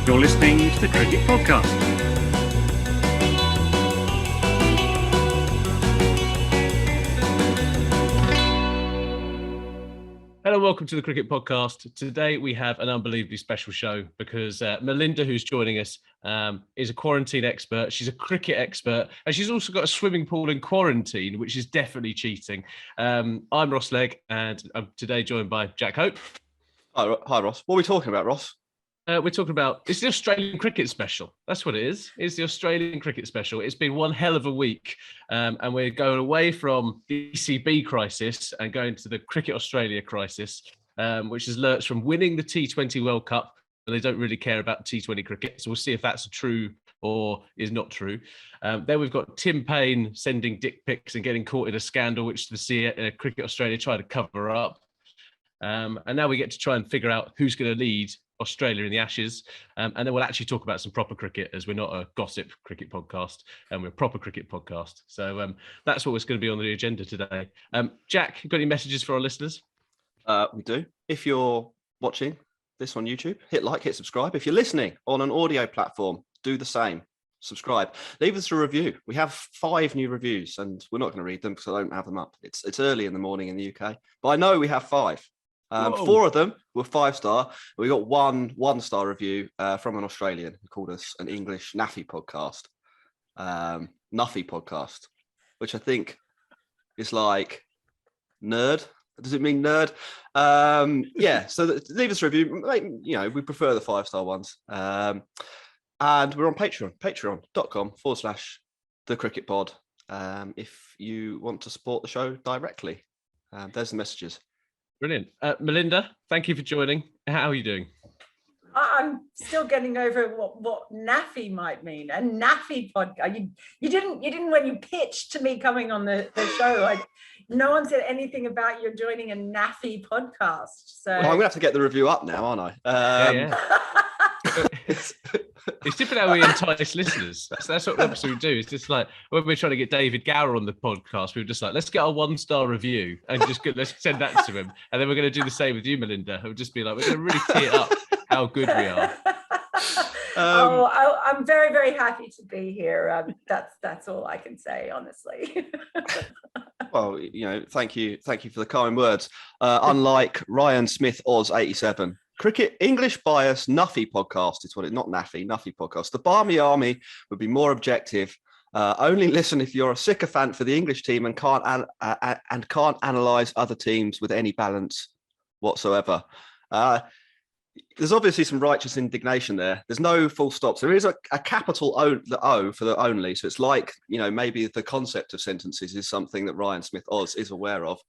You're listening to the Cricket Podcast. Hello, welcome to the Cricket Podcast. Today we have an unbelievably special show because Melinda, who's joining us, is a quarantine expert. She's a cricket expert, and she's also got a swimming pool in quarantine, which is definitely cheating. I'm Ross Legg, and I'm today joined by Jack Hope. Hi, Ross. What are we talking about, Ross? We're talking about, it's the Australian cricket special. That's what it is. It's the Australian cricket special. It's been one hell of a week, and we're going away from the ECB crisis and going to the Cricket Australia crisis, which has lurched from winning the T20 World Cup, and they don't really care about T20 cricket. So we'll see if that's true or is not true. Then we've got Tim Paine sending dick pics and getting caught in a scandal, which the Cricket Australia tried to cover up. And now we get to try and figure out who's going to lead Australia in the Ashes, and then we'll actually talk about some proper cricket, as we're not a gossip cricket podcast and we're a proper cricket podcast. So that's what's going to be on the agenda today. Jack, you got any messages for our listeners? We do. If you're watching this on YouTube, hit like, hit subscribe. If you're listening on an audio platform, do the same. Subscribe. Leave us a review. We have 5 new reviews, and we're not going to read them because I don't have them up. It's early in the morning in the UK, but I know we have 5. 4 of them were 5-star. We got one 1-star review from an Australian who called us an English naffy podcast, Nuffy podcast, which I think is like nerd. Does it mean nerd? Yeah. So leave us a review. We prefer the 5-star ones. And we're on Patreon, patreon.com/the cricket pod. If you want to support the show directly, there's the messages. Brilliant. Melinda, thank you for joining. How are you doing? I'm still getting over what naffy might mean. A naffy podcast. You didn't when you pitched to me coming on the show. No one said anything about you joining a naffy podcast. So I'm gonna have to get the review up now, aren't I? Yeah. It's different how we entice listeners. That's what we do. It's just like when we're trying to get David Gower on the podcast, we were just like, let's get a 1-star review and let's send that to him. And then we're going to do the same with you, Melinda. We'll just be like, we're going to really tee it up how good we are. I'm very, very happy to be here. That's all I can say, honestly. Well, thank you for the kind words. Unlike Ryan Smith Oz 87. Cricket English bias Nuffy podcast is what it, not naffy, Nuffy podcast. The Barmy Army would be more objective. Only listen if you're a sycophant for the English team and can't analyse other teams with any balance whatsoever. There's obviously some righteous indignation there. There's no full stops. There is a capital O for the only. So it's like, maybe the concept of sentences is something that Ryan Smith Oz is aware of.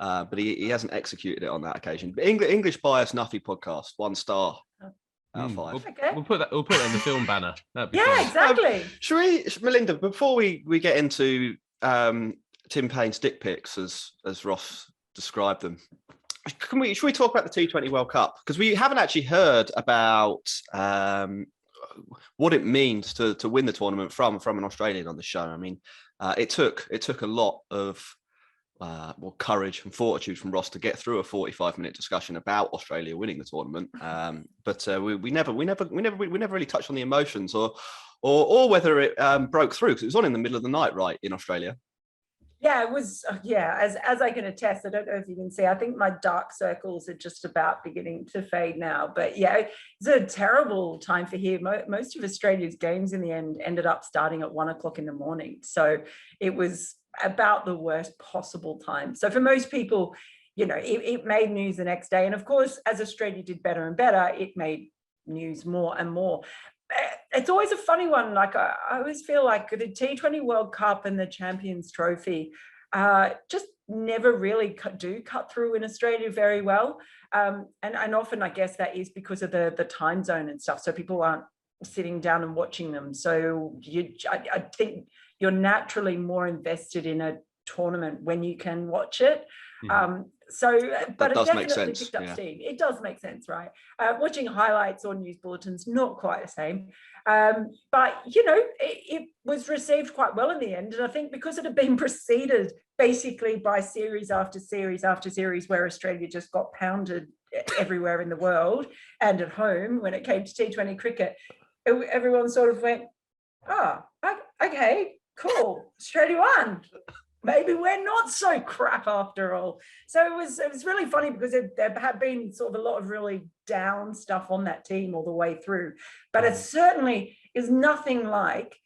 But he hasn't executed it on that occasion. But English bias Nuffy podcast, 1-star out of 5. Okay. We'll put that on the film banner. That'd be fun. Exactly. Should we, Melinda, before we get into Tim Paine's dick pics, as Ross described them, should we talk about the T20 World Cup? Because we haven't actually heard about what it means to win the tournament from an Australian on the show. I mean, it took a lot of courage and fortitude from Ross to get through a 45-minute discussion about Australia winning the tournament. But we never really touched on the emotions or whether it broke through, because it was on in the middle of the night, right, in Australia. Yeah, it was. Yeah, as I can attest, I don't know if you can see, I think my dark circles are just about beginning to fade now. But yeah, it's a terrible time for here. Most of Australia's games in the end ended up starting at 1:00 in the morning. So it was about the worst possible time. So for most people, it made news the next day. And of course, as Australia did better and better, it made news more and more. It's always a funny one. Like I always feel like the T20 World Cup and the Champions Trophy just never really cut through in Australia very well. And often I guess that is because of the time zone and stuff. So people aren't sitting down and watching them. So I think you're naturally more invested in a tournament when you can watch it. But it definitely picked up steam. It does make sense, right? Watching highlights or news bulletins, not quite the same. But, it was received quite well in the end. And I think because it had been preceded basically by series after series after series where Australia just got pounded everywhere in the world and at home when it came to T20 cricket, everyone sort of went, oh, okay, cool, Australia won. Maybe we're not so crap after all. So it was really funny because there had been sort of a lot of really down stuff on that team all the way through. But it certainly is nothing like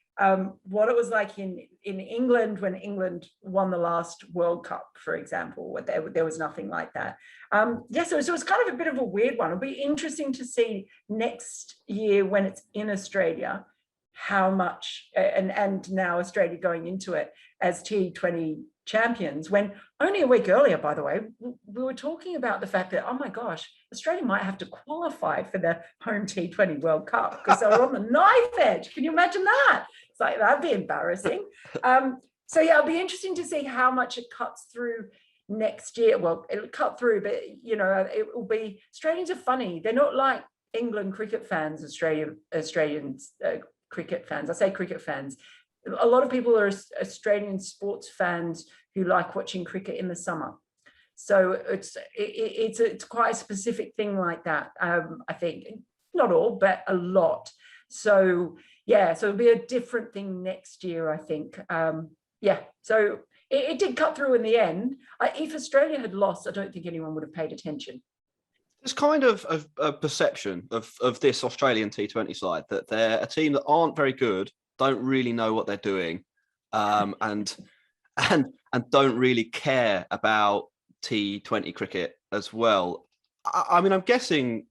what it was like in England when England won the last World Cup, for example. There was nothing like that. So it was kind of a bit of a weird one. It'll be interesting to see next year when it's in Australia, how much, and now Australia going into it as T20 champions, when only a week earlier, by the way, we were talking about the fact that, oh my gosh, Australia might have to qualify for the home T20 World Cup because they're on the knife edge. Can you imagine that? It's like, that'd be embarrassing. So yeah, it'll be interesting to see how much it cuts through next year. Well, it'll cut through, but it will be, Australians are funny. They're not like England cricket fans, Australians cricket fans. I say cricket fans. A lot of people are Australian sports fans who like watching cricket in the summer. So it's quite a specific thing like that. I think not all, but a lot. So yeah, so it'll be a different thing next year, I think. So it did cut through in the end. If Australia had lost, I don't think anyone would have paid attention. There's kind of a perception of this Australian T20 side that they're a team that aren't very good, don't really know what they're doing, and don't really care about T20 cricket as well. I mean, I'm guessing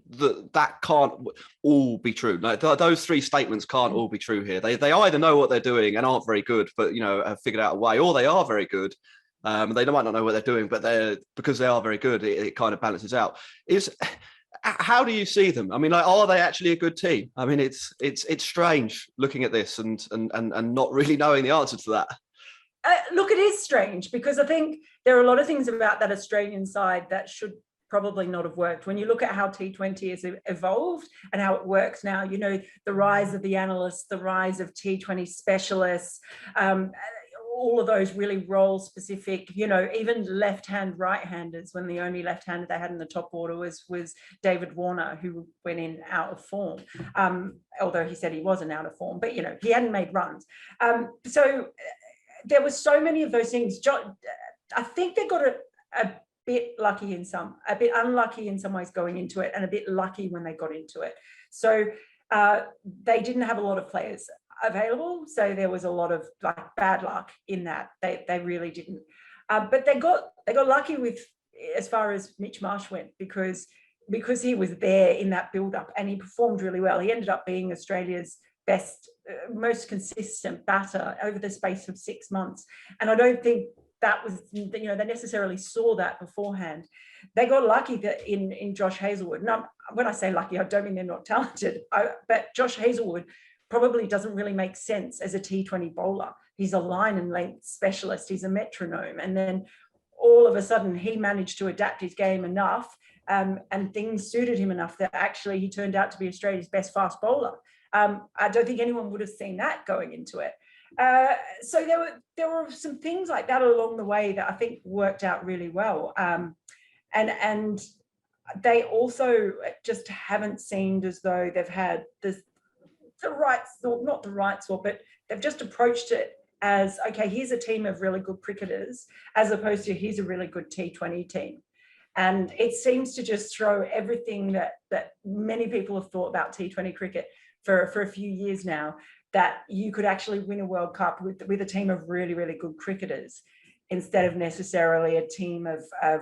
that can't all be true. Like, those three statements can't all be true here. They either know what they're doing and aren't very good, but have figured out a way, or they are very good. They might not know what they're doing, but because they are very good, it kind of balances out. How do you see them? I mean, like, are they actually a good team? I mean, it's strange looking at this and not really knowing the answer to that. Look, it is strange because I think there are a lot of things about that Australian side that should probably not have worked. When you look at how T20 has evolved and how it works now, the rise of the analysts, the rise of T20 specialists, all of those really role specific, even left-hand, right-handers, when the only left-hander they had in the top order was David Warner, who went in out of form, although he said he wasn't out of form, but he hadn't made runs. So there were so many of those things. I think they got a bit lucky a bit unlucky in some ways going into it, and a bit lucky when they got into it. So they didn't have a lot of players available, so there was a lot of bad luck in that. They really didn't, but they got lucky with as far as Mitch Marsh went, because he was there in that build up and he performed really well. He ended up being Australia's best, most consistent batter over the space of 6 months, and I don't think that was, they necessarily saw that beforehand. They got lucky that in Josh Hazlewood. Now, when I say lucky, I don't mean they're not talented, but Josh Hazlewood probably doesn't really make sense as a T20 bowler. He's a line and length specialist. He's a metronome. And then all of a sudden he managed to adapt his game enough, and things suited him enough that actually he turned out to be Australia's best fast bowler. I don't think anyone would have seen that going into it. So there were some things like that along the way that I think worked out really well. And they also just haven't seemed as though they've had the right sort, not the right sort, but they've just approached it as, okay, here's a team of really good cricketers, as opposed to here's a really good T20 team. And it seems to just throw everything that many people have thought about T20 cricket for a few years now, that you could actually win a World Cup with a team of really, really good cricketers, instead of necessarily a team of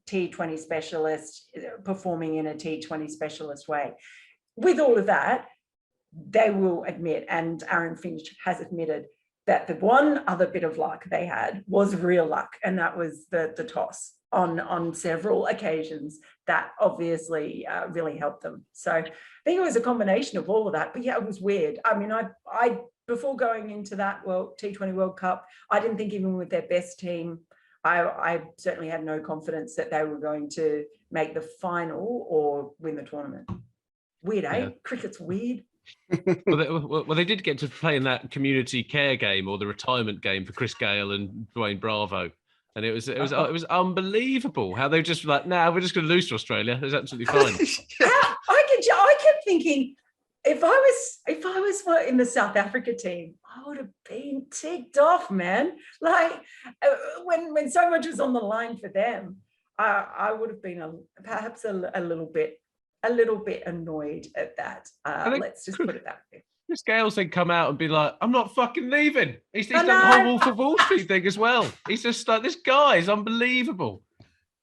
T20 specialists performing in a T20 specialist way. With all of that, they will admit, and Aaron Finch has admitted, that the one other bit of luck they had was real luck, and that was the toss on several occasions. That obviously really helped them. So I think it was a combination of all of that. But yeah, it was weird. I mean, I before going into that T20 World Cup, I didn't think even with their best team, I certainly had no confidence that they were going to make the final or win the tournament. Weird, eh? Yeah. Cricket's weird. Well, they did get to play in that community care game or the retirement game for Chris Gale and Dwayne Bravo. And it was unbelievable how they just like, nah, we're just going to lose to Australia. It's absolutely fine. I kept thinking, if I was in the South Africa team, I would have been ticked off, man. Like when so much was on the line for them, I would have been perhaps a little bit annoyed at that. Let's just put it that way. Chris Gales then come out and be like, I'm not fucking leaving. He's done the whole Wolf of Wall Street thing as well. He's just like, this guy is unbelievable.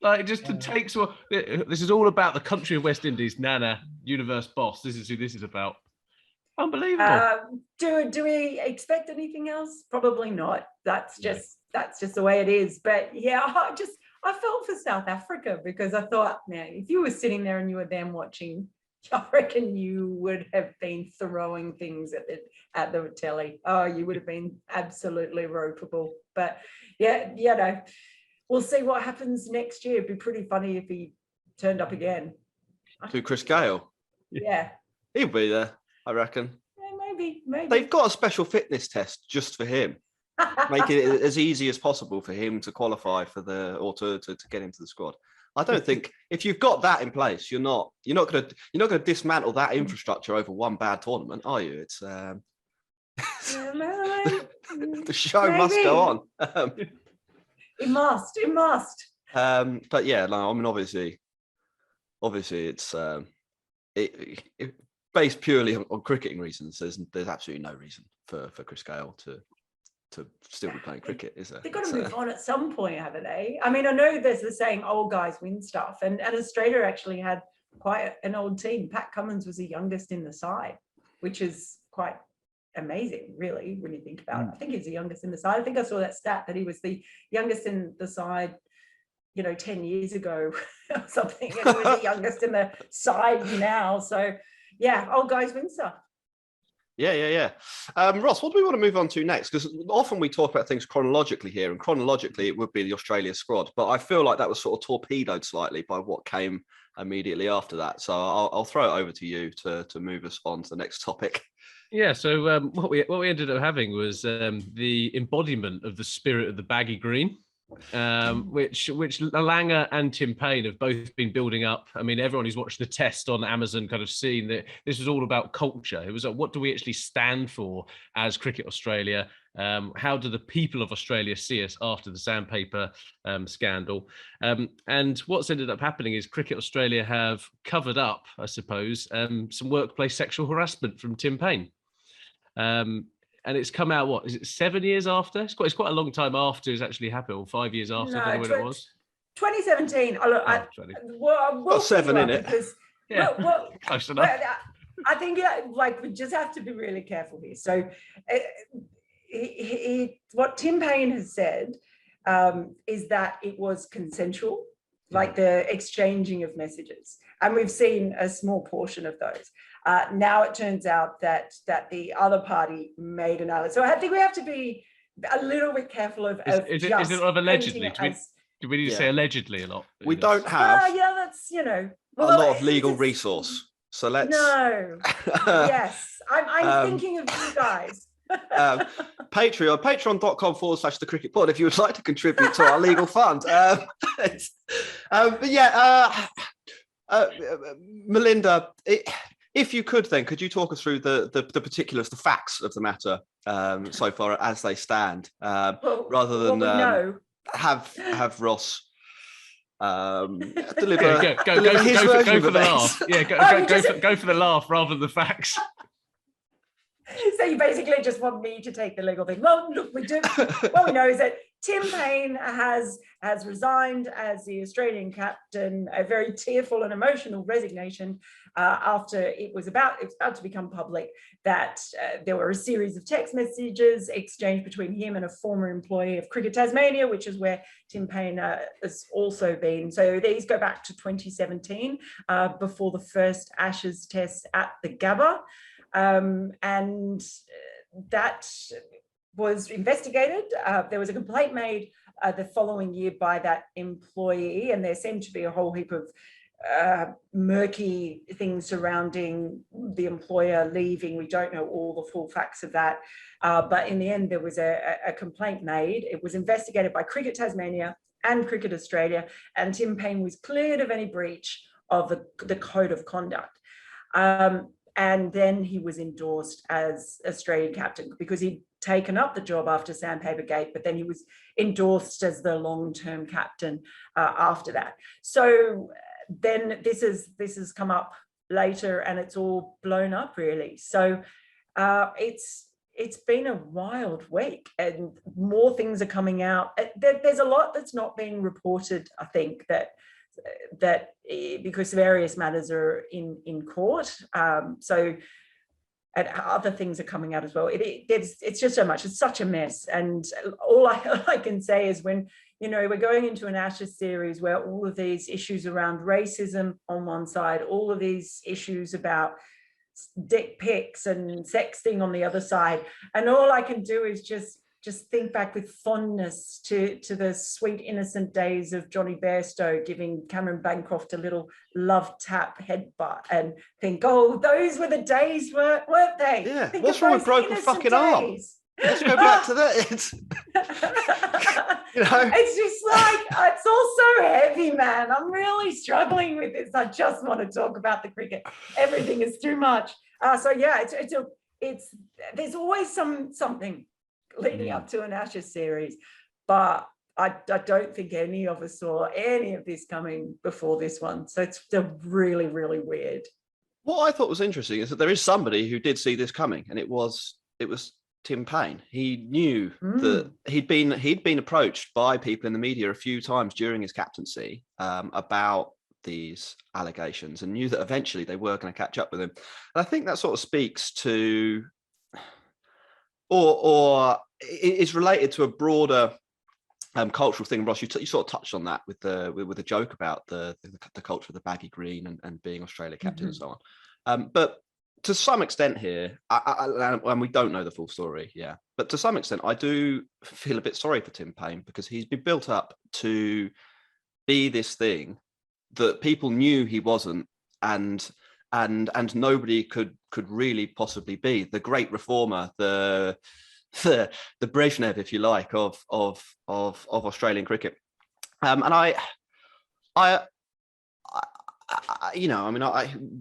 Like, it just takes. This is all about the country of West Indies. Nana, universe boss. This is who this is about. Unbelievable. Do we expect anything else? Probably not. That's just the way it is. But yeah, I felt for South Africa because I thought, man, if you were sitting there and you were them watching, I reckon you would have been throwing things at the telly. Oh, you would have been absolutely ropeable. But yeah, no, we'll see what happens next year. It'd be pretty funny if he turned up again. To Chris Gale? Yeah. He'll be there, I reckon. Yeah, maybe. They've got a special fitness test just for him, making it as easy as possible for him to qualify for to get into the squad. I don't think if you've got that in place, you're not going to dismantle that infrastructure over one bad tournament, are you? It's the show must go on. It must. But yeah, no, I mean, obviously, it's it based purely on cricketing reasons. There's absolutely no reason for Chris Gale to still be playing cricket, is there? They've got to move on at some point, haven't they? I mean, I know there's the saying old guys win stuff, and Australia actually had quite an old team. Pat Cummins was the youngest in the side, which is quite amazing, really, when you think about it. I think he's the youngest in the side. I think I saw that stat that he was the youngest in the side, 10 years ago or something, and he was the youngest in the side now. So yeah, old guys win stuff. Yeah. Ross, what do we want to move on to next? Because often we talk about things chronologically here, and chronologically it would be the Australia squad, but I feel like that was sort of torpedoed slightly by what came immediately after that. So I'll throw it over to you to move us on to the next topic. Yeah. So what we ended up having was the embodiment of the spirit of the baggy green. Which Langer and Tim Paine have both been building up. I mean, everyone who's watched the test on Amazon kind of seen that this was all about culture. It was like, what do we actually stand for as Cricket Australia? How do the people of Australia see us after the sandpaper scandal? And what's ended up happening is Cricket Australia have covered up, I suppose, some workplace sexual harassment from Tim Paine. And it's come out, what is it, 7 years after? It's quite a long time after it's actually happened, or 5 years after. I don't know when it was. 2017. We'll 7 in it. Because, yeah, close enough. I think we just have to be really careful here. So what Tim Paine has said is that it was consensual, like the exchanging of messages. And we've seen a small portion of those. Now it turns out that the other party made an allegation. So I think we have to be a little bit careful of. Is it of allegedly? Do we need to say allegedly a lot? We don't have. That's a lot of legal resource. So let's. No. Yes, I'm thinking of you guys. Patreon.com/the cricket pod if you would like to contribute to our legal fund. But yeah, Melinda, if you could, then could you talk us through the particulars, the facts of the matter so far as they stand, rather than have Ross deliver his version of for the events. laugh. Yeah, go for the laugh rather than the facts. So you basically just want me to take the legal thing. Well, look, we do. What we know is that Tim Paine has resigned as the Australian captain, a very tearful and emotional resignation after it was about to become public that there were a series of text messages exchanged between him and a former employee of Cricket Tasmania, which is where Tim Paine has also been. So these go back to 2017, before the first Ashes test at the Gabba. And that was investigated. There was a complaint made the following year by that employee, and there seemed to be a whole heap of murky things surrounding the employer leaving. We don't know all the full facts of that, but in the end there was a complaint made. It was investigated by Cricket Tasmania, and Cricket Australia, and Tim Paine was cleared of any breach of the code of conduct. And then he was endorsed as Australian captain because he'd taken up the job after Sandpaper Gate, but then he was endorsed as the long-term captain after that. So then this has come up later, and it's all blown up really. So it's been a wild week, and more things are coming out. There's a lot that's not being reported, I think, that because various matters are in court. So and other things are coming out as well. It's just so much. It's such a mess. And all I can say is when, we're going into an Ashes series where all of these issues around racism on one side, all of these issues about dick pics and sexting on the other side. And all I can do is just think back with fondness to the sweet, innocent days of Johnny Bairstow giving Cameron Bancroft a little love tap headbutt and think, oh, those were the days, weren't they? Yeah. Think What's wrong with broken fucking arm? Let's go back to that. It's just like, it's all so heavy, man. I'm really struggling with this. I just want to talk about the cricket. Everything is too much. So yeah, it's there's always something leading up to an Ashes series, but I don't think any of us saw any of this coming before this one. So it's really, really weird. What I thought was interesting is that there is somebody who did see this coming, and it was Tim Paine. He knew that he'd been approached by people in the media a few times during his captaincy about these allegations, and knew that eventually they were going to catch up with him. And I think that sort of speaks to, or it's related to a broader cultural thing. Ross, you sort of touched on that with the joke about the culture of the baggy green and being Australia captain and so on. But to some extent here, and we don't know the full story, but to some extent, I do feel a bit sorry for Tim Paine, because he's been built up to be this thing that people knew he wasn't, and nobody could really possibly be the great reformer, the Brezhnev, if you like, of Australian cricket. And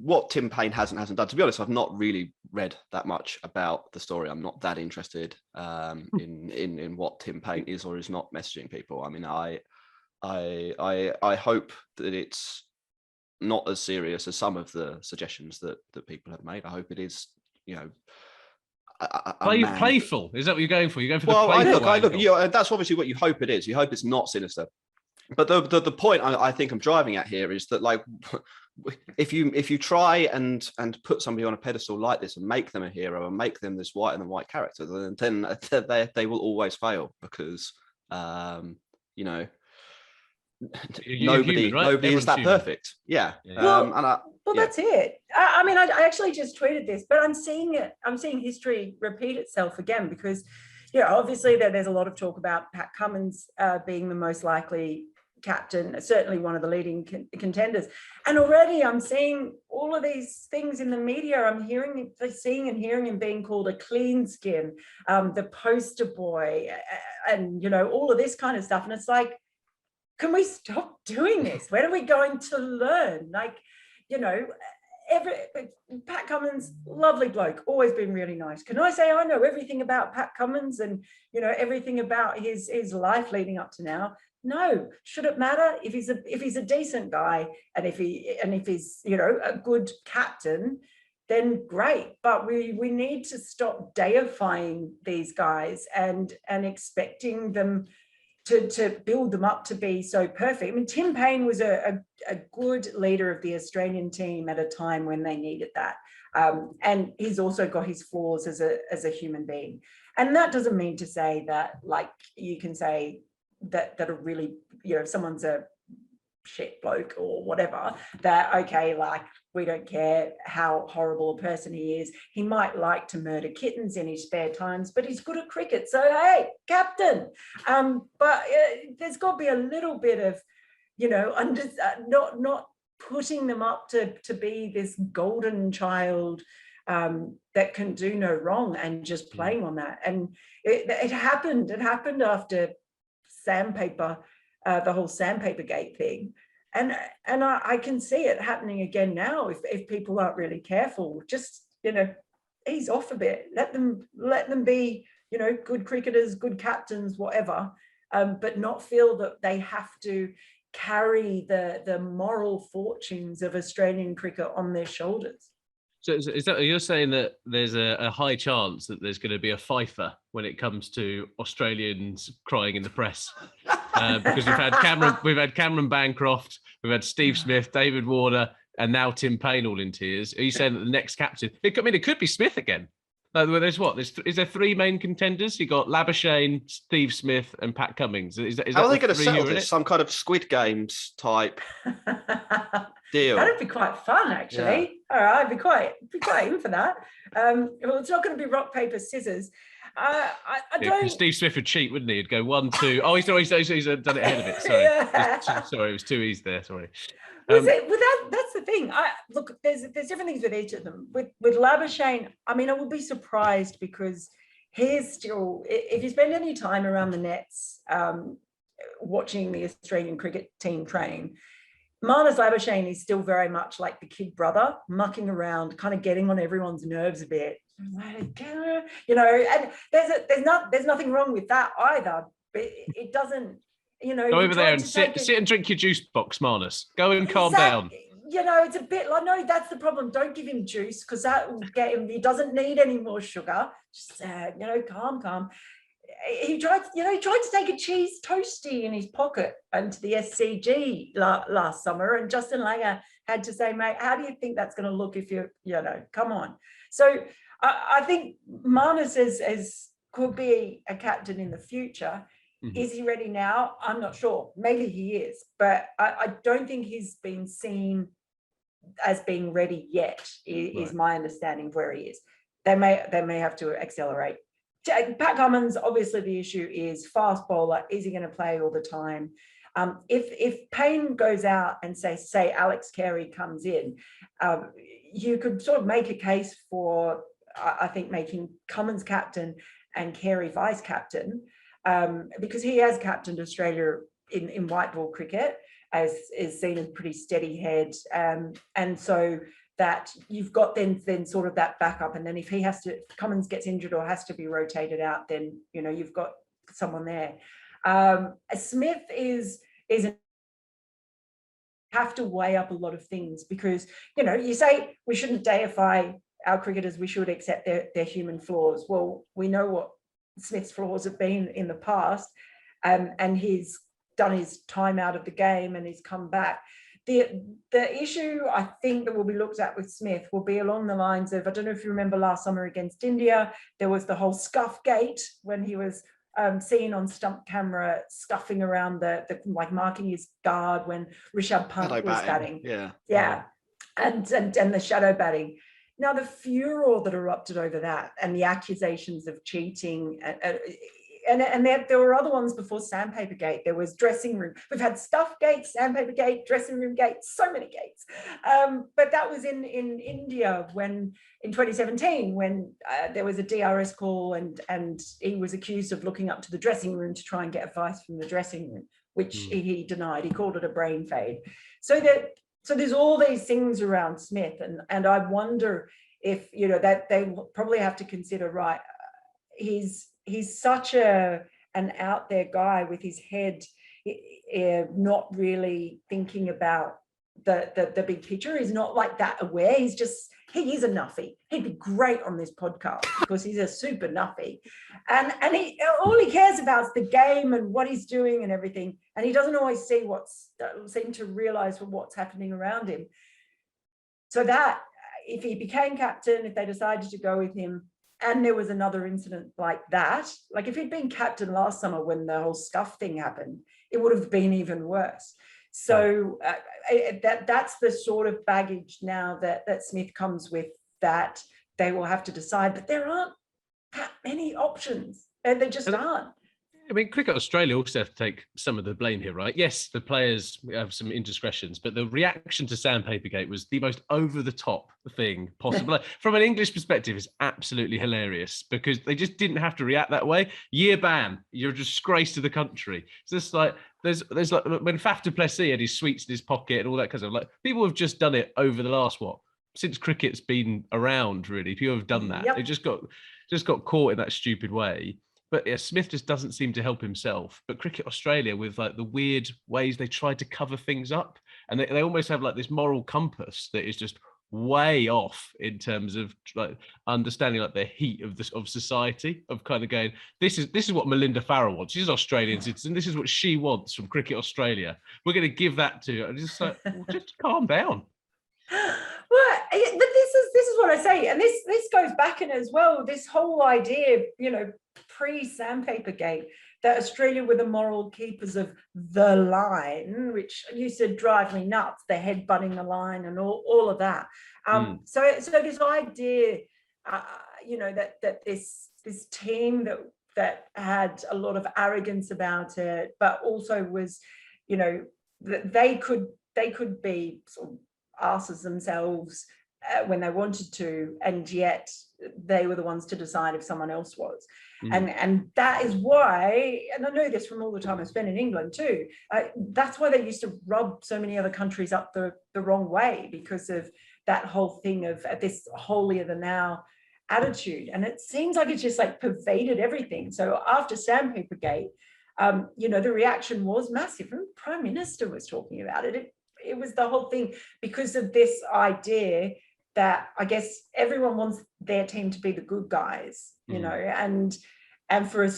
what Tim Paine hasn't done, to be honest, I've not really read that much about the story. I'm not that interested in what Tim Paine is or is not messaging people. I mean, I hope that it's not as serious as some of the suggestions that people have made. I hope it is, playful. Is that what you're going for? You're going for the playful. I look. That's obviously what you hope it is. You hope it's not sinister. But the point I think I'm driving at here is that, like, if you try and put somebody on a pedestal like this and make them a hero and make them this white and white character, then they will always fail, because nobody is that human. Perfect. Yeah. That's it. I mean, I actually just tweeted this, but I'm seeing history repeat itself again, because obviously there's a lot of talk about Pat Cummins being the most likely captain, certainly one of the leading contenders, and already I'm seeing all of these things in the media. I'm seeing and hearing him being called a clean skin, the poster boy, and all of this kind of stuff. And it's like, can we stop doing this? When are we going to learn? Like, Pat Cummins, lovely bloke, always been really nice. Can I say I know everything about Pat Cummins and everything about his life leading up to now? No. Should it matter? If he's a decent guy, and if he's a good captain, then great. But we need to stop deifying these guys and expecting them to build them up to be so perfect. I mean, Tim Paine was a good leader of the Australian team at a time when they needed that. And he's also got his flaws as a human being. And that doesn't mean to say that, like, you can say that a really, if someone's a shit bloke or whatever, that, okay, like, we don't care how horrible a person he is. He might like to murder kittens in his spare times, but he's good at cricket. So, hey, captain. But there's got to be a little bit of, not putting them up to be this golden child that can do no wrong, and just playing on that. And it happened. It happened after Sandpaper the whole sandpaper gate thing. And I can see it happening again now if people aren't really careful. Just, ease off a bit. Let them be, good cricketers, good captains, whatever, but not feel that they have to carry the moral fortunes of Australian cricket on their shoulders. So is that you're saying that there's a high chance that there's going to be a fifer when it comes to Australians crying in the press? Because we've had Cameron Bancroft, we've had Steve Smith, David Warner, and now Tim Paine all in tears. Are you saying that the next captain? It could be Smith again. Is there three main contenders? You got Labuschagne, Steve Smith, and Pat Cummins. How are they going to settle this? Some kind of Squid Games type deal. That'd be quite fun, actually. Yeah. All right, I'd be quite in for that. Well, it's not going to be rock, paper, scissors. I don't. Steve Smith would cheat, wouldn't he? He'd go 1, 2. Oh, he's done it ahead of it. Sorry, yeah. Sorry, it was too easy there. Sorry. That's the thing. Look, there's different things with each of them. With Labuschagne, I will be surprised because he's still. If you spend any time around the nets, watching the Australian cricket team train, Marnus Labuschagne is still very much like the kid brother, mucking around, kind of getting on everyone's nerves a bit. And there's nothing wrong with that either. But it doesn't. Go over there and sit and drink your juice box, Marnus. Go and calm down. It's a bit like, no, that's the problem. Don't give him juice because that will get him. He doesn't need any more sugar. Just, calm. He tried to take a cheese toastie in his pocket into the SCG last summer, and Justin Langer had to say, mate, how do you think that's going to look if come on? So I think Marnus could be a captain in the future. Mm-hmm. Is he ready now? I'm not sure. Maybe he is, but I don't think he's been seen as being ready yet, is my understanding of where he is. They may have to accelerate. Pat Cummins, obviously the issue is fast bowler. Is he going to play all the time? If Paine goes out and say Alex Carey comes in, you could sort of make a case for, I think, making Cummins captain and Carey vice captain. Because he has captained Australia in white ball cricket, as is seen as pretty steady head, and so that you've got then sort of that backup, and then if Cummins gets injured or has to be rotated out, then you've got someone there. Smith is have to weigh up a lot of things because you say we shouldn't deify our cricketers, we should accept their human flaws. Well, we know what Smith's flaws have been in the past, and he's done his time out of the game and he's come back. The issue I think that will be looked at with Smith will be along the lines of, I don't know if you remember last summer against India, there was the whole scuff gate when he was seen on stump camera scuffing around the like marking his guard when Rishabh Pant was batting. Yeah. And the shadow batting. Now, the furor that erupted over that and the accusations of cheating, and there were other ones before Sandpaper Gate. There was dressing room. We've had Stuff Gate, Sandpaper Gate, dressing room gate, so many gates. But that was in India in 2017 when there was a DRS call and he was accused of looking up to the dressing room to try and get advice from the dressing room, which he denied. He called it a brain fade. So there's all these things around Smith, and I wonder if that they probably have to consider, right, he's such an out there guy with his head not really thinking about the big picture. He's not like that aware. He is a nuffy. He'd be great on this podcast because he's a super nuffy, and all he cares about is the game and what he's doing and everything, and he doesn't always seem to realize what's happening around him. So that if he became captain, if they decided to go with him, and there was another incident like that, like if he'd been captain last summer when the whole scuff thing happened, it would have been even worse. So that's the sort of baggage now that Smith comes with, that they will have to decide. But there aren't that many options, and there just aren't. I mean, Cricket Australia also have to take some of the blame here, right? Yes, the players have some indiscretions, but the reaction to Sandpapergate was the most over-the-top thing possible. From an English perspective, it's absolutely hilarious because they just didn't have to react that way. Year ban, you're a disgrace to the country. It's just like there's like when Faf du Plessis had his sweets in his pocket and all that kind of stuff. Like people have just done it over the last since cricket's been around. Really, people have done that. Yep. They just got caught in that stupid way. But yeah, Smith just doesn't seem to help himself. But Cricket Australia, with like the weird ways they try to cover things up, and they almost have like this moral compass that is just way off in terms of like understanding like the heat of society, of kind of going, this is what Melinda Farrell wants. She's Australian citizen. This is what she wants from Cricket Australia. We're going to give that to her. And just like, well, just calm down. Well, but this is what I say, and this goes back in as well. This whole idea, pre-Sandpapergate, that Australia were the moral keepers of the line, which used to drive me nuts. The head-butting the line and all of that. So this idea, that this team that had a lot of arrogance about it, but also was, that they could be sort of asses themselves when they wanted to, and yet they were the ones to decide if someone else was. And that is why, and I know this from all the time I spent in England too, that's why they used to rub so many other countries up the wrong way, because of that whole thing of this holier than thou attitude. And it seems like it's just like pervaded everything. So after Sandpapergate, the reaction was massive. And the Prime Minister was talking about it. It was the whole thing because of this idea that I guess everyone wants their team to be the good guys, and for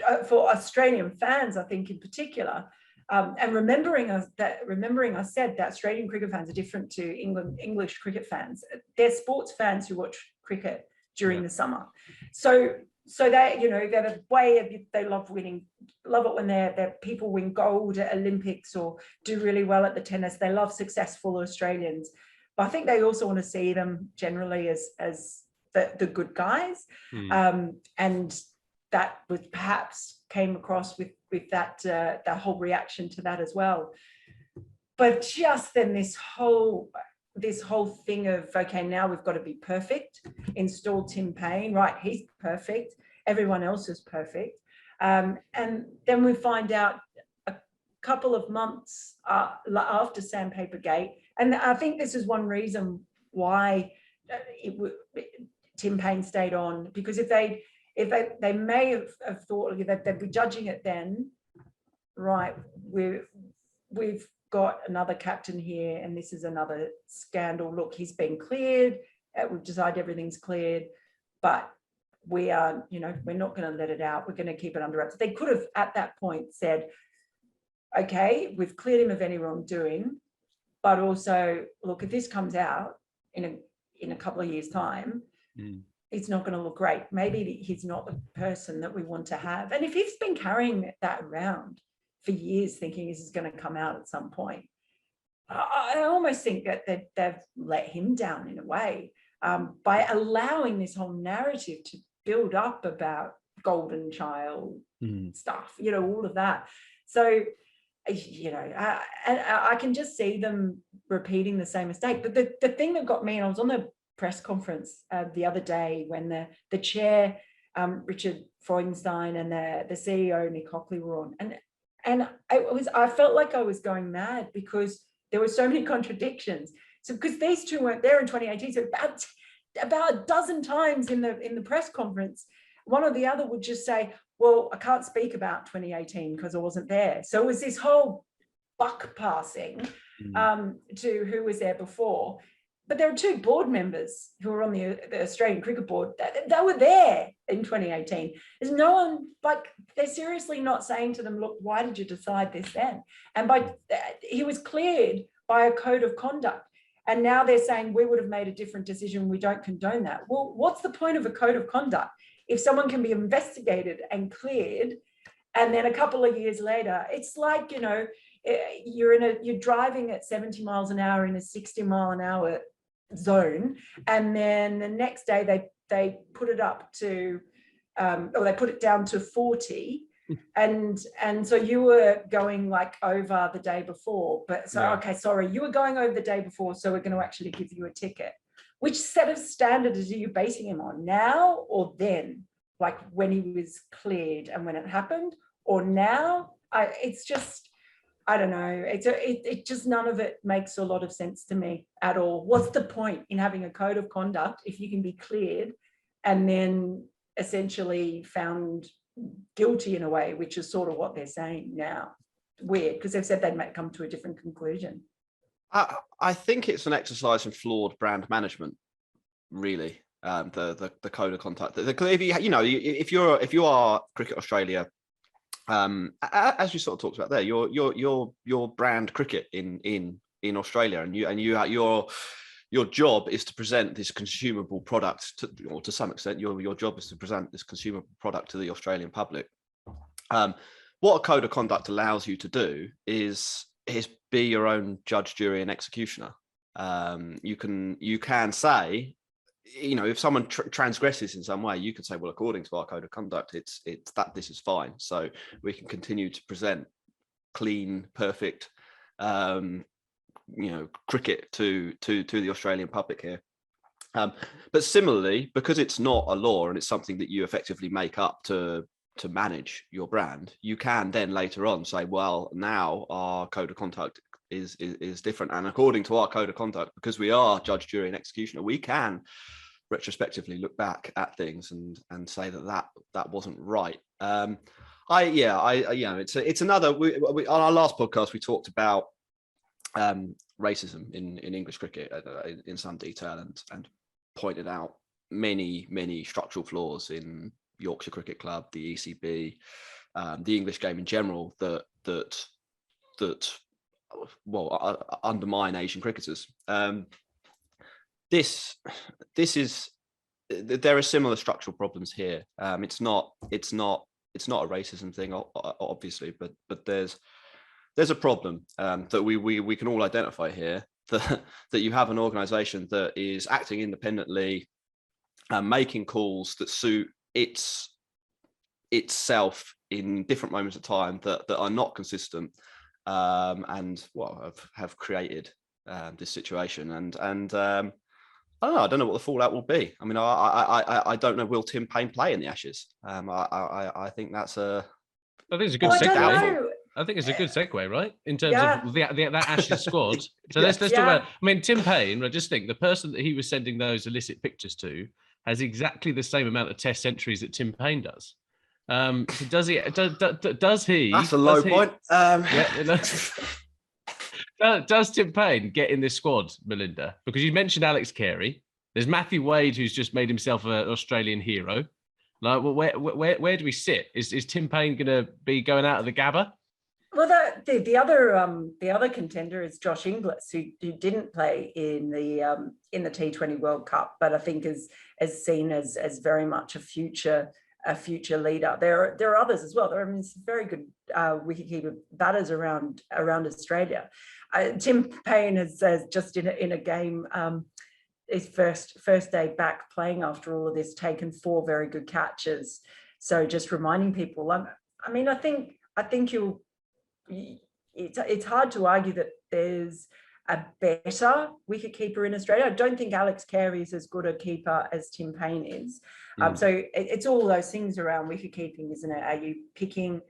Australian fans, I think in particular, and remembering I said that Australian cricket fans are different to English cricket fans. They're sports fans who watch cricket during the summer. So they, they're the way they love winning, love it when their people win gold at Olympics or do really well at the tennis. They love successful Australians, but I think they also want to see them generally as the good guys. And that was perhaps came across with that whole reaction to that as well. But just then this whole thing of, okay, now we've got to be perfect, install Tim Paine, right, he's perfect, everyone else is perfect. And then we find out a couple of months after Sandpapergate, and I think this is one reason why Tim Paine stayed on, because if they may have thought that they'd be judging it then, right, we've got another captain here and this is another scandal. Look, he's been cleared. We've decided everything's cleared, but we are, we're not going to let it out. We're going to keep it under wraps. They could have at that point said, okay, we've cleared him of any wrongdoing, but also, look, if this comes out in a couple of years' time, it's not going to look great. Maybe he's not the person that we want to have. And if he's been carrying that around for years, thinking this is going to come out at some point, I almost think that they've let him down in a way by allowing this whole narrative to build up about golden child stuff, all of that. So, I can just see them repeating the same mistake. But the thing that got me, and I was on the press conference the other day when the chair, Richard Freudenstein, and the CEO, Nick Hockley, were on. And I felt like I was going mad because there were so many contradictions. So because these two weren't there in 2018, so about a dozen times in the press conference, one or the other would just say, well, I can't speak about 2018 because I wasn't there. So it was this whole buck passing to who was there before. But there are two board members who were on the Australian Cricket Board. They were there in 2018. There's no one, they're seriously not saying to them, look, why did you decide this then? And he was cleared by a code of conduct. And now they're saying we would have made a different decision. We don't condone that. Well, what's the point of a code of conduct if someone can be investigated and cleared, and then a couple of years later, it's like, you're driving at 70 miles an hour in a 60 mile an hour zone, and then the next day they put it up to or they put it down to 40, And so you were going like over the day before, but so, Yeah. okay, sorry, you were going over the day before, so we're going to actually give you a ticket. Which set of standards are you basing him on, now or then? Like when he was cleared and when it happened, or now? It's just, I don't know. It just, none of it makes a lot of sense to me at all. What's the point in having a code of conduct if you can be cleared and then essentially found guilty in a way, which is sort of what they're saying now? Weird, because they've said they might come to a different conclusion. I think it's an exercise in flawed brand management, really. The code of conduct. If you are Cricket Australia, as you sort of talked about there, your brand cricket in Australia, and your job is to present this consumable product or to some extent your job is to present this consumable product to the Australian public. What a code of conduct allows you to do is be your own judge, jury, and executioner. You can say, if someone transgresses in some way, you could say, well, according to our code of conduct, it's that this is fine, so we can continue to present clean, perfect, cricket to the Australian public here. But similarly, because it's not a law and it's something that you effectively make up to manage your brand, you can then later on say, well, now our code of conduct is different, and according to our code of conduct, because we are judge, jury, and executioner, we can retrospectively look back at things and say that wasn't right. It's another. We on our last podcast we talked about racism in English cricket in some detail and pointed out many structural flaws in Yorkshire Cricket Club, the ECB, the English game in general that undermine Asian cricketers. There are similar structural problems here. It's not a racism thing, obviously, but there's a problem that we can all identify here, that you have an organization that is acting independently, making calls that suit itself in different moments of time that are not consistent, and have created this situation. And I don't know what the fallout will be. I mean, I don't know. Will Tim Paine play in the Ashes? I think that's a. I think it's a good segue. I think it's a good segue, right? In terms of that Ashes squad. So let's talk about. I mean, Tim Paine. I just think the person that he was sending those illicit pictures to has exactly the same amount of Test centuries that Tim Paine does. So does he? Does he? That's a low point. Does Tim Paine get in this squad, Melinda? Because you mentioned Alex Carey. There's Matthew Wade, who's just made himself an Australian hero. Like, where do we sit? Is Tim Paine going to be going out of the Gabba? Well, the other contender is Josh Inglis, who didn't play in the T20 World Cup, but I think is seen as very much a future leader. There are others as well. There are some very good wicketkeeper batters around Australia. Tim Paine has just in a game, his first day back playing after all of this, taken 4 very good catches. So just reminding people. I mean, I think it's hard to argue that there's a better wicketkeeper in Australia. I don't think Alex Carey is as good a keeper as Tim Paine is. So it's all those things around wicketkeeping, isn't it? Are you picking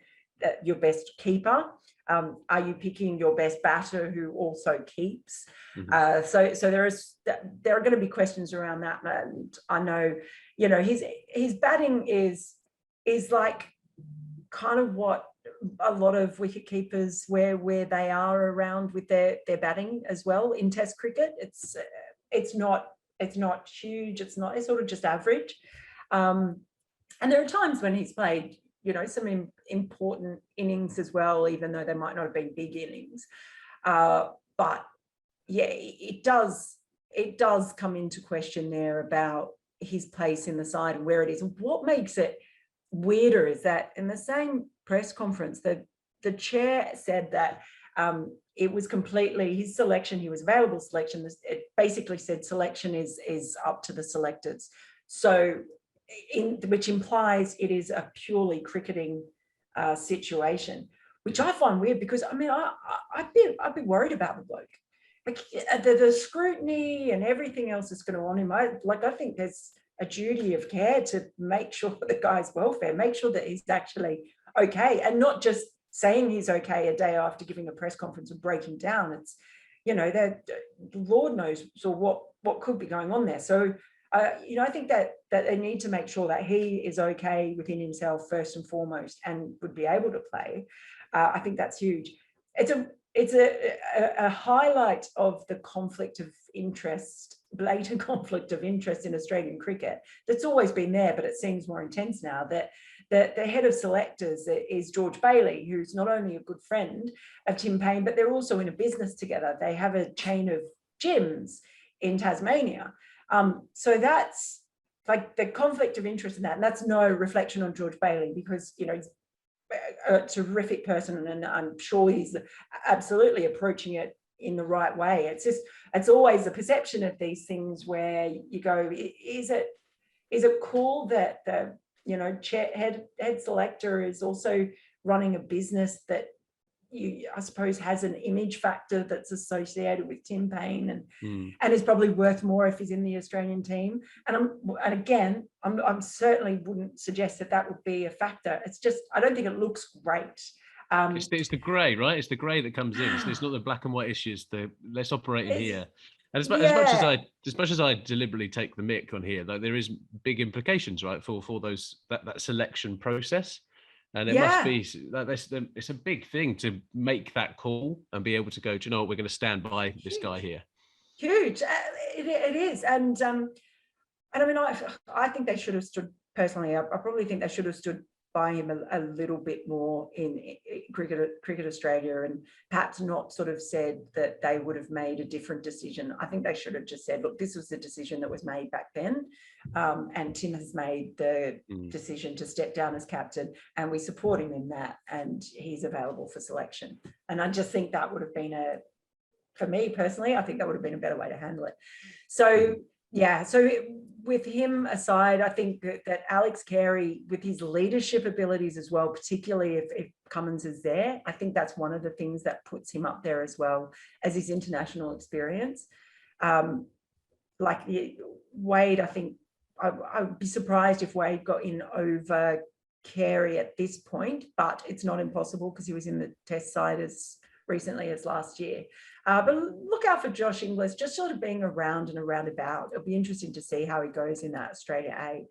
your best keeper? Are you picking your best batter who also keeps? So there are going to be questions around that. And I know, his batting is like kind of what a lot of wicket keepers where they are around with their batting as well in Test cricket. It's not huge. It's sort of just average. And there are times when he's played, some important innings as well, even though they might not have been big innings. But yeah, it does come into question there about his place in the side and where it is. And what makes it weirder is that in the same press conference, the chair said that it was completely his selection. He was available selection. It basically said selection is up to the selectors. So, which implies it is a purely cricketing situation, which I find weird because I mean I'd be worried about the bloke, like the scrutiny and everything else that's going on him. I think there's a duty of care to make sure for the guy's welfare, make sure that he's actually okay, and not just saying he's okay a day after giving a press conference and breaking down. It's, that Lord knows what could be going on there. So, I think that they need to make sure that he is okay within himself first and foremost, and would be able to play. I think that's huge. It's a highlight of the conflict of interest, blatant conflict of interest in Australian cricket that's always been there, but it seems more intense now. That the head of selectors is George Bailey, who's not only a good friend of Tim Paine, but they're also in a business together. They have a chain of gyms in Tasmania. So that's like the conflict of interest in that. And that's no reflection on George Bailey, because, he's a terrific person, and I'm sure he's absolutely approaching it in the right way. It's always the perception of these things where you go, is it cool that the head selector is also running a business that I suppose has an image factor that's associated with Tim Paine, and is probably worth more if he's in the Australian team. And I'm certainly wouldn't suggest that would be a factor. It's just, I don't think it looks great. It's the grey, right? It's the grey that comes in. It's not the black and white issues. Let's operate in here. And as much as I deliberately take the mick on here, though, there is big implications, right, for that selection process. And it must be it's a big thing to make that call and be able to go, do you know what, we're going to stand by this guy here. Huge. It is. And I mean, I think they should have stood, personally, I probably think they should have stood by him a little bit more in Cricket Australia, and perhaps not sort of said that they would have made a different decision. I think they should have just said, look, this was the decision that was made back then, and Tim has made the decision to step down as captain, and we support him in that, and he's available for selection. And I just think that would have been for me personally, I think that would have been a better way to handle it. So with him aside, I think that Alex Carey, with his leadership abilities as well, particularly if Cummins is there, I think that's one of the things that puts him up there, as well as his international experience. Like Wade, I think I would be surprised if Wade got in over Carey at this point, but it's not impossible because he was in the Test side as recently as last year. But look out for Josh Inglis, just sort of being around and around about. It'll be interesting to see how he goes in that Australia A.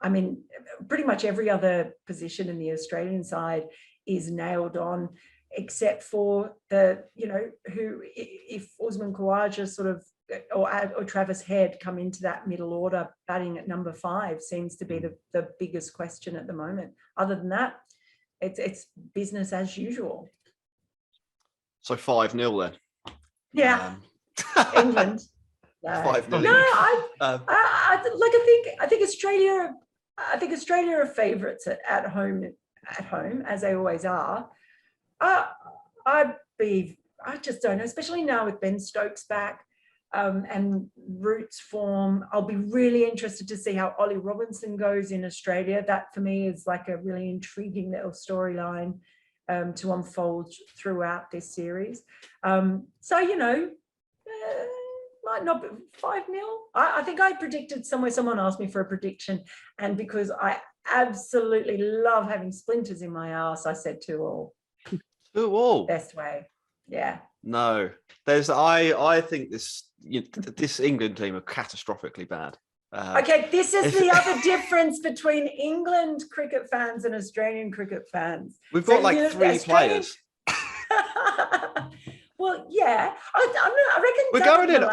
I mean, pretty much every other position in the Australian side is nailed on, except for who, if Usman Khawaja sort of, or Travis Head come into that middle order batting at number 5, seems to be the biggest question at the moment. Other than that, it's business as usual. So 5-0 then. Yeah, England. No. 5-0. No, I think Australia. I think Australia are favourites at home, as they always are. I just don't know, especially now with Ben Stokes back, and Root's form. I'll be really interested to see how Ollie Robinson goes in Australia. That for me is like a really intriguing little storyline to unfold throughout this series. Might not be 5-0. I think I predicted somewhere, someone asked me for a prediction, and because I absolutely love having splinters in my arse, I said 2-2. 2-2. Best way. Yeah. No, I think this England team are catastrophically bad. Okay, this is the other difference between England cricket fans and Australian cricket fans. We've got 3 players. Well, yeah, I reckon we're going in.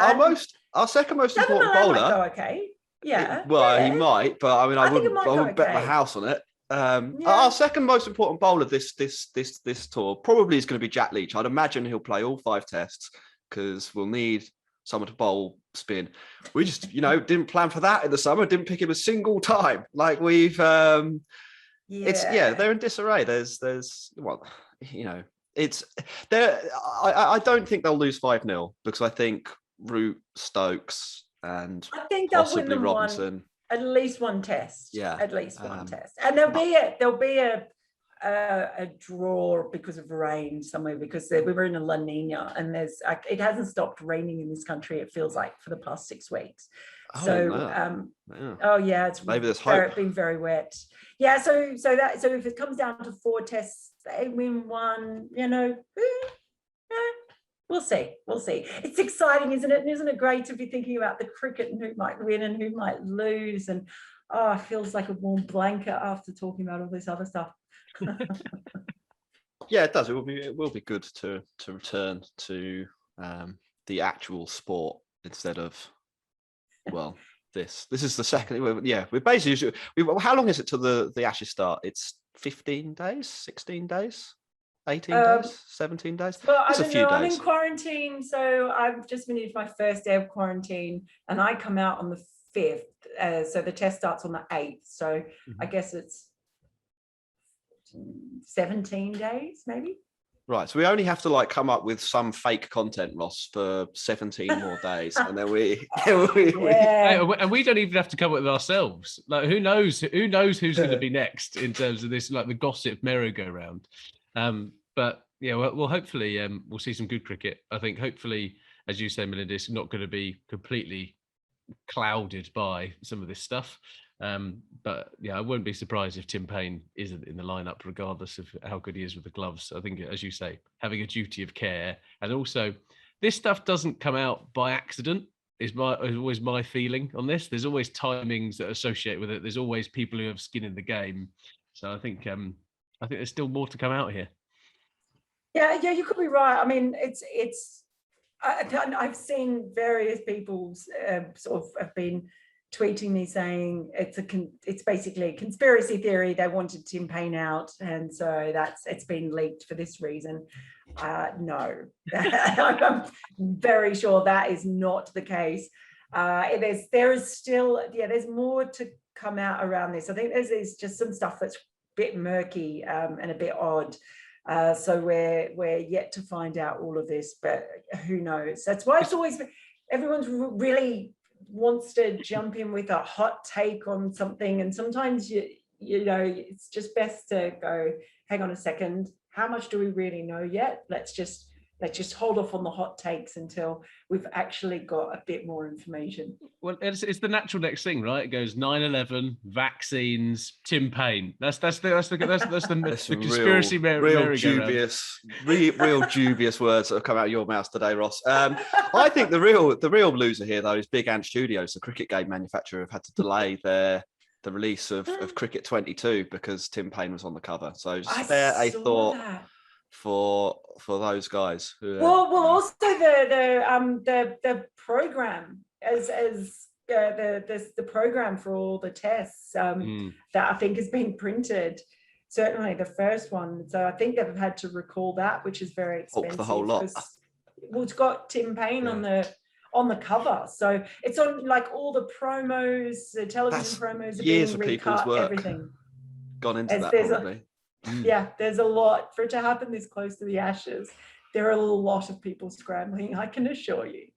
Our second most important bowler. Might go okay. Yeah. He might, but I mean, I wouldn't bet my house on it. Our second most important bowler this tour probably is going to be Jack Leach. I'd imagine he'll play all 5 tests because we'll need someone to bowl spin. We just, didn't plan for that in the summer. Didn't pick him a single time. Like we've, they're in disarray. I don't think they'll lose 5-0 because I think Root, Stokes, and I think they'll possibly win Robinson. At least one test. Yeah. At least one test. And there'll be a a draw because of rain somewhere, because we were in a La Nina, and it hasn't stopped raining in this country, it feels like, for the past 6 weeks. It's maybe there's hope. Been very wet. Yeah, so if it comes down to 4 tests, they win 1, we'll see. It's exciting, isn't it? And isn't it great to be thinking about the cricket and who might win and who might lose? And it feels like a warm blanket after talking about all this other stuff. Yeah, it does. It will be good to return to the actual sport instead of, well, this is the second. Yeah, we're basically. How long is it till the Ashes start? It's 15 days, 16 days, 18 days, 17 days. Well, I don't know. I'm in quarantine, so I've just finished my first day of quarantine, and I come out on the 5th. So the test starts on the 8th. So I guess it's 17 days, maybe. Right, so we only have to come up with some fake content, Ross, for 17 more days, and then and we don't even have to come up with ourselves. Like, who knows who's going to be next in terms of this, like the gossip merry-go-round. But yeah, well, hopefully we'll see some good cricket. I think hopefully, as you say, Melinda, it's not going to be completely clouded by some of this stuff. But yeah, I wouldn't be surprised if Tim Paine isn't in the lineup, regardless of how good he is with the gloves. I think, as you say, having a duty of care, and also this stuff doesn't come out by accident. Is always my feeling on this. There's always timings that are associated with it. There's always people who have skin in the game. So I think there's still more to come out here. Yeah, you could be right. I mean, I've seen various people sort of have been tweeting me saying it's basically a conspiracy theory. They wanted Tim Paine out, and so it's been leaked for this reason. No, I'm very sure that is not the case. There's more to come out around this. I think there's just some stuff that's a bit murky and a bit odd. So we're yet to find out all of this, but who knows? That's why it's always everyone's really wants to jump in with a hot take on something, and sometimes it's just best to go, hang on a second, how much do we really know yet? Let's just hold off on the hot takes until we've actually got a bit more information. Well, it's the natural next thing, right? It goes 9/11, vaccines, Tim Paine. That's the conspiracy real dubious words that have come out of your mouth today, Ross. I think the real loser here, though, is Big Ant Studios, the cricket game manufacturer, have had to delay the release of Cricket 22 because Tim Paine was on the cover. So spare a thought for those guys who also the program as the program for all the tests that I think has been printed, certainly the first one, so I think they've had to recall that, which is very expensive. The whole lot. Well, it's got Tim Paine on the cover, so it's on all the promos, the television promos are years being of people's recut, work everything gone into that probably. Yeah, there's a lot for it to happen this close to the Ashes. There are a lot of people scrambling, I can assure you.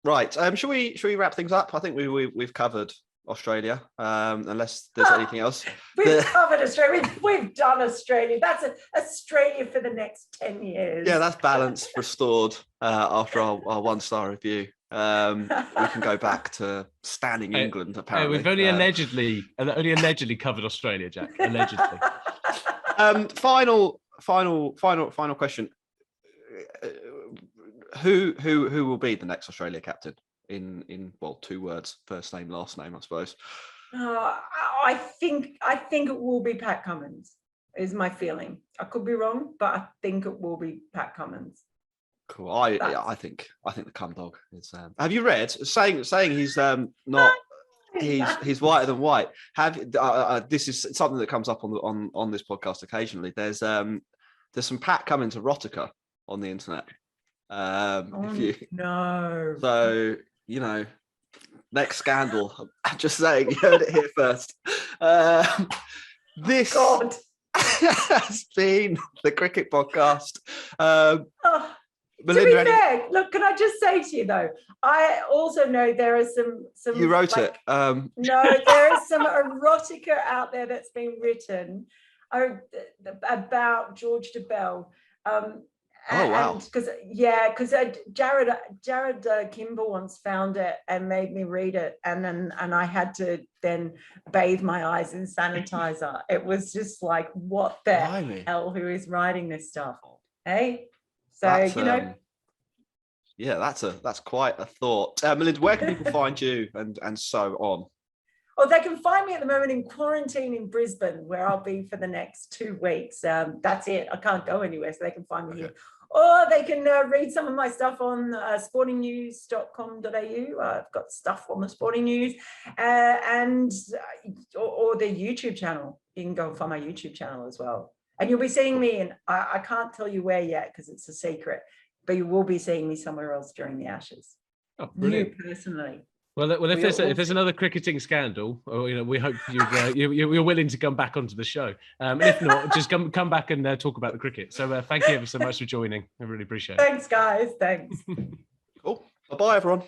Right. Shall we wrap things up? I think we've covered Australia. Unless there's anything else. We've covered Australia. We've done Australia. That's Australia for the next 10 years. Yeah, that's balance restored after our 1-star review. We can go back to standing England. Apparently, we've only allegedly covered Australia, Jack. Allegedly. Final question. Who will be the next Australia captain in 2 words, first name, last name, I suppose? I think it will be Pat Cummins, is my feeling. I could be wrong, but I think it will be Pat Cummins. Cool. I think the cum dog is. Have you read saying he's not? He's whiter than white. This is something that comes up on this podcast occasionally. There's some Pat Cummins erotica on the internet. No. So next scandal. I'm just saying, you heard it here first. This has been the Cricket Podcast. Melinda, to be fair, look, can I just say to you though, I also know there are some. You wrote it. No, there is some erotica out there that's been written. about George DeBell. Oh, wow. Because Jared Kimball once found it and made me read it, and I had to then bathe my eyes in sanitizer. It was just like, what the Blimey. hell? Who is writing this stuff? Hey, so That's, you know. Yeah, that's quite a thought. Melinda, where can people find you and so on? Well, they can find me at the moment in quarantine in Brisbane, where I'll be for the next 2 weeks. That's it. I can't go anywhere, so they can find me here. Or they can read some of my stuff on sportingnews.com.au. I've got stuff on the Sporting News, or the YouTube channel. You can go and find my YouTube channel as well. And you'll be seeing me, and I can't tell you where yet because it's a secret, but you will be seeing me somewhere else during the Ashes. Oh, brilliant. You personally. Well, if there's another cricketing scandal, or we hope you're willing to come back onto the show. And if not, just come back and talk about the cricket. So thank you ever so much for joining. I really appreciate it. Thanks, guys. Thanks. Cool. Bye, everyone.